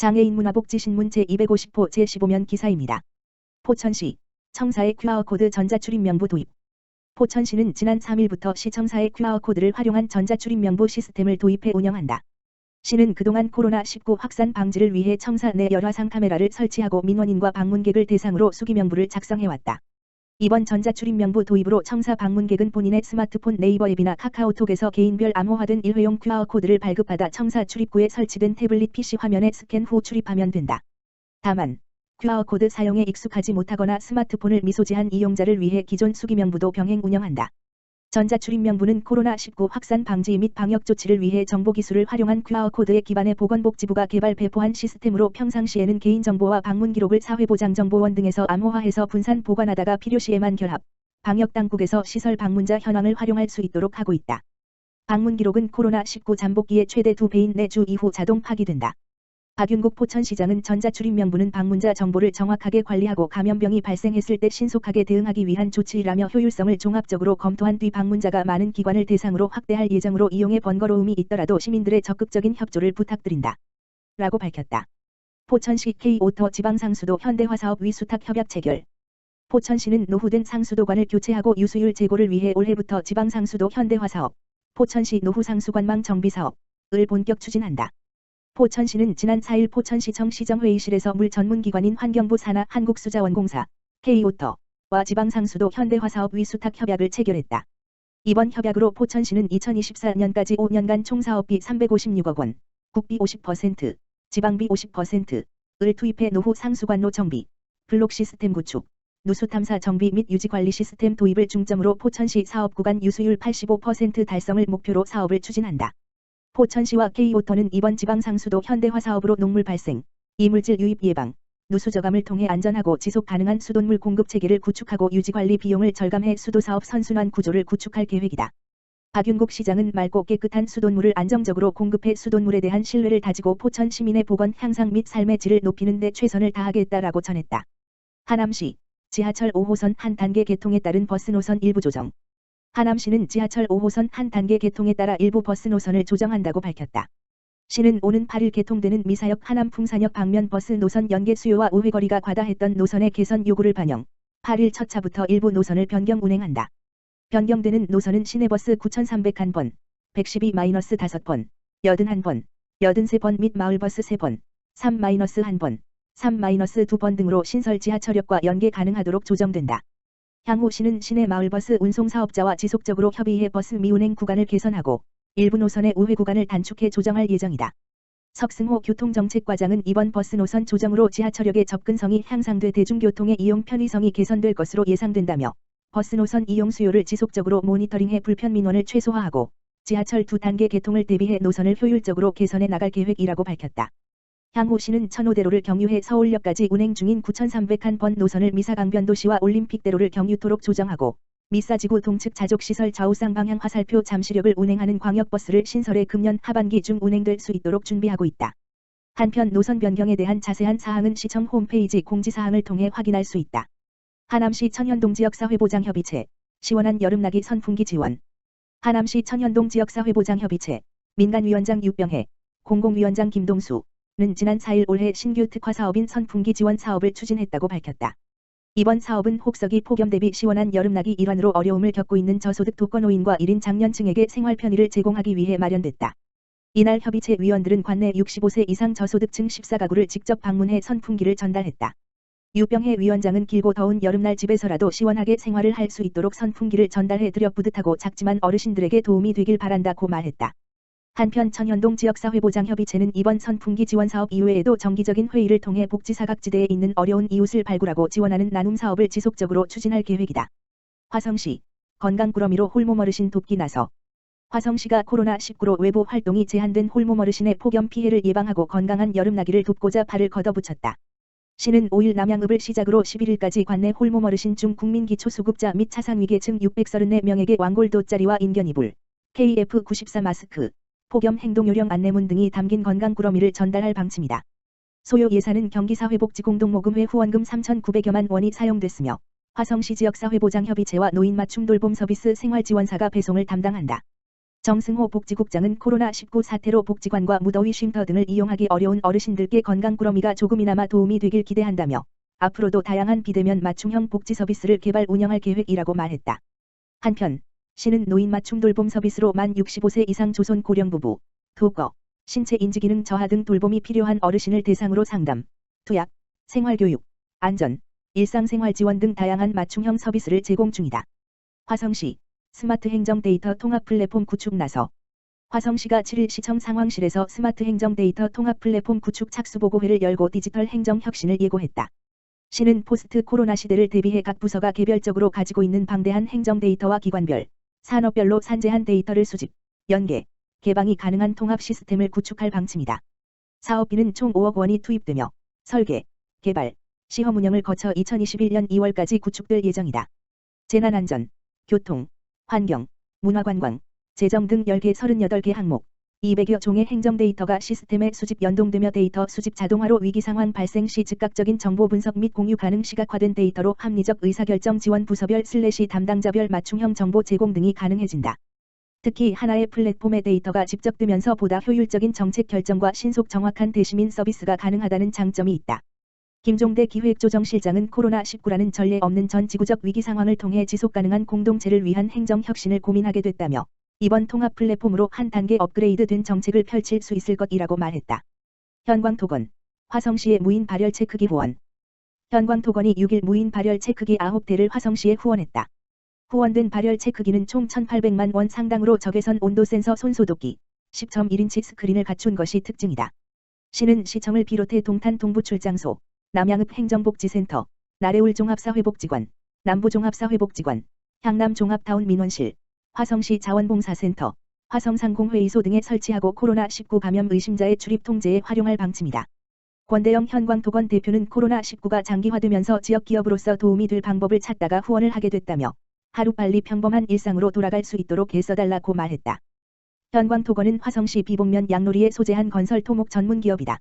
장애인 문화복지신문 제250호 제15면 기사입니다. 포천시 청사의 QR코드 전자출입명부 도입. 포천시는 지난 3일부터 시청사의 QR코드를 활용한 전자출입명부 시스템을 도입해 운영한다. 시는 그동안 코로나19 확산 방지를 위해 청사 내 열화상 카메라를 설치하고 민원인과 방문객을 대상으로 수기명부를 작성해왔다. 이번 전자출입명부 도입으로 청사 방문객은 본인의 스마트폰 네이버 앱이나 카카오톡에서 개인별 암호화된 일회용 QR코드를 발급받아 청사 출입구에 설치된 태블릿 PC 화면에 스캔 후 출입하면 된다. 다만 QR코드 사용에 익숙하지 못하거나 스마트폰을 미소지한 이용자를 위해 기존 수기명부도 병행 운영한다. 전자출입명부는 코로나19 확산 방지 및 방역 조치를 위해 정보기술을 활용한 QR코드에 기반해 보건복지부가 개발 배포한 시스템으로 평상시에는 개인정보와 방문기록을 사회보장정보원 등에서 암호화해서 분산 보관하다가 필요시에만 결합, 방역당국에서 시설 방문자 현황을 활용할 수 있도록 하고 있다. 방문기록은 코로나19 잠복기에 최대 2배인 4주 이후 자동 파기된다. 박윤국 포천시장은 전자출입명부는 방문자 정보를 정확하게 관리하고 감염병이 발생했을 때 신속하게 대응하기 위한 조치라며 효율성을 종합적으로 검토한 뒤 방문자가 많은 기관을 대상으로 확대할 예정으로 이용에 번거로움이 있더라도 시민들의 적극적인 협조를 부탁드린다. 라고 밝혔다. 포천시 K오터 지방상수도 현대화사업 위수탁 협약 체결. 포천시는 노후된 상수도관을 교체하고 유수율 제고를 위해 올해부터 지방상수도 현대화사업, 포천시 노후상수관망 정비사업을 본격 추진한다. 포천시는 지난 4일 포천시청 시정회의실에서 물 전문기관인 환경부 산하 한국수자원공사, K오터와 지방상수도 현대화사업 위수탁 협약을 체결했다. 이번 협약으로 포천시는 2024년까지 5년간 총 사업비 356억 원, 국비 50%, 지방비 50%를 투입해 노후 상수관로 정비, 블록 시스템 구축, 누수 탐사 정비 및 유지관리 시스템 도입을 중점으로 포천시 사업구간 유수율 85% 달성을 목표로 사업을 추진한다. 포천시와 K오터는 이번 지방상수도 현대화 사업으로 녹물 발생, 이물질 유입 예방, 누수 저감을 통해 안전하고 지속 가능한 수돗물 공급 체계를 구축하고 유지관리 비용을 절감해 수도사업 선순환 구조를 구축할 계획이다. 박윤국 시장은 맑고 깨끗한 수돗물을 안정적으로 공급해 수돗물에 대한 신뢰를 다지고 포천 시민의 보건 향상 및 삶의 질을 높이는 데 최선을 다하겠다라고 전했다. 하남시 지하철 5호선 한 단계 개통에 따른 버스 노선 일부 조정. 하남시는 지하철 5호선 한 단계 개통에 따라 일부 버스 노선을 조정한다고 밝혔다. 시는 오는 8일 개통되는 미사역 하남 풍산역 방면 버스 노선 연계 수요와 우회거리가 과다했던 노선의 개선 요구를 반영, 8일 첫 차부터 일부 노선을 변경 운행한다. 변경되는 노선은 시내버스 9,301번, 112-5번, 81번, 83번 및 마을버스 3번, 3-1번, 3-2번 등으로 신설 지하철역과 연계 가능하도록 조정된다. 향후 시는 시내 마을버스 운송사업자와 지속적으로 협의해 버스 미운행 구간을 개선하고 일부 노선의 우회 구간을 단축해 조정할 예정이다. 석승호 교통정책과장은 이번 버스 노선 조정으로 지하철역의 접근성이 향상돼 대중교통의 이용 편의성이 개선될 것으로 예상된다며 버스 노선 이용 수요를 지속적으로 모니터링해 불편 민원을 최소화하고 지하철 2단계 개통을 대비해 노선을 효율적으로 개선해 나갈 계획이라고 밝혔다. 향후 시는 천호대로를 경유해 서울역까지 운행 중인 9,301번 노선을 미사강변도시와 올림픽대로를 경유토록 조정하고 미사지구 동측 자족시설 좌우쌍 방향 화살표 잠시력을 운행하는 광역버스를 신설해 금년 하반기 중 운행될 수 있도록 준비하고 있다. 한편 노선 변경에 대한 자세한 사항은 시청 홈페이지 공지사항을 통해 확인할 수 있다. 하남시 천현동 지역사회보장협의체, 시원한 여름나기 선풍기 지원. 하남시 천현동 지역사회보장협의체, 민간위원장 유병혜, 공공위원장 김동수, 는 지난 4일 올해 신규 특화사업인 선풍기 지원 사업을 추진했다고 밝혔다. 이번 사업은 혹서기 폭염 대비 시원한 여름나기 일환으로 어려움을 겪고 있는 저소득 독거노인과 1인 장년층에게 생활 편의를 제공하기 위해 마련됐다. 이날 협의체 위원들은 관내 65세 이상 저소득층 14가구를 직접 방문해 선풍기를 전달했다. 유병혜 위원장은 길고 더운 여름날 집에서라도 시원하게 생활을 할 수 있도록 선풍기를 전달해 드려 뿌듯하고 작지만 어르신들에게 도움이 되길 바란다고 말했다. 한편 천현동 지역사회보장협의체는 이번 선풍기 지원사업 이외에도 정기적인 회의를 통해 복지사각지대에 있는 어려운 이웃을 발굴하고 지원하는 나눔사업을 지속적으로 추진할 계획이다. 화성시 건강꾸러미로 홀몸 어르신 돕기 나서. 화성시가 코로나19로 외부 활동이 제한된 홀몸 어르신의 폭염 피해를 예방하고 건강한 여름나기를 돕고자 발을 걷어붙였다. 시는 5일 남양읍을 시작으로 11일까지 관내 홀몸 어르신 중 국민기초수급자 및 차상위계층 634명에게 왕골 돗자리와 인견이불, KF94 마스크, 폭염 행동요령 안내문 등이 담긴 건강꾸러미를 전달할 방침이다. 소요 예산은 경기사회복지공동모금회 후원금 3,900여만 원이 사용됐으며 화성시 지역사회보장협의체와 노인맞춤 돌봄 서비스 생활지원사가 배송을 담당한다. 정승호 복지국장은 코로나19 사태로 복지관과 무더위 쉼터 등을 이용하기 어려운 어르신들께 건강꾸러미가 조금이나마 도움이 되길 기대한다며 앞으로도 다양한 비대면 맞춤형 복지 서비스를 개발 운영할 계획이라고 말했다. 한편 시는 노인 맞춤 돌봄 서비스로 만 65세 이상 조선 고령 부부, 독거, 신체 인지기능 저하 등 돌봄이 필요한 어르신을 대상으로 상담, 투약, 생활교육, 안전, 일상생활 지원 등 다양한 맞춤형 서비스를 제공 중이다. 화성시 스마트 행정 데이터 통합 플랫폼 구축 나서 화성시가 7일 시청 상황실에서 스마트 행정 데이터 통합 플랫폼 구축 착수보고회를 열고 디지털 행정 혁신을 예고했다. 시는 포스트 코로나 시대를 대비해 각 부서가 개별적으로 가지고 있는 방대한 행정 데이터와 기관별, 산업별로 산재한 데이터를 수집, 연계, 개방이 가능한 통합 시스템을 구축할 방침이다. 사업비는 총 5억 원이 투입되며 설계, 개발, 시험 운영을 거쳐 2021년 2월까지 구축될 예정이다. 재난안전, 교통, 환경, 문화관광, 재정 등 10개 38개 항목, 200여 종의 행정 데이터가 시스템에 수집 연동되며 데이터 수집 자동화로 위기상황 발생 시 즉각적인 정보 분석 및 공유 가능 시각화된 데이터로 합리적 의사결정 지원 부서별 / 담당자별 맞춤형 정보 제공 등이 가능해진다. 특히 하나의 플랫폼의 데이터가 집적되면서 보다 효율적인 정책 결정과 신속 정확한 대시민 서비스가 가능하다는 장점이 있다. 김종대 기획조정실장은 코로나19라는 전례 없는 전 지구적 위기 상황을 통해 지속가능한 공동체를 위한 행정 혁신을 고민하게 됐다며 이번 통합 플랫폼으로 한 단계 업그레이드된 정책을 펼칠 수 있을 것이라고 말했다. 현광토건, 화성시의 무인 발열 체크기 후원. 현광토건이 6일 무인 발열 체크기 9대를 화성시에 후원했다. 후원된 발열 체크기는 총 1,800만 원 상당으로 적외선 온도 센서 손소독기, 10.1인치 스크린을 갖춘 것이 특징이다. 시는 시청을 비롯해 동탄 동부출장소, 남양읍 행정복지센터, 나래울 종합사회복지관, 남부종합사회복지관, 향남종합타운 민원실, 화성시 자원봉사센터, 화성상공회의소 등에 설치하고 코로나19 감염 의심자의 출입 통제에 활용할 방침이다. 권대영 현광토건 대표는 코로나19가 장기화되면서 지역기업으로서 도움이 될 방법을 찾다가 후원을 하게 됐다며 하루빨리 평범한 일상으로 돌아갈 수 있도록 애써달라고 말했다. 현광토건은 화성시 비봉면 양로리에 소재한 건설 토목 전문 기업이다.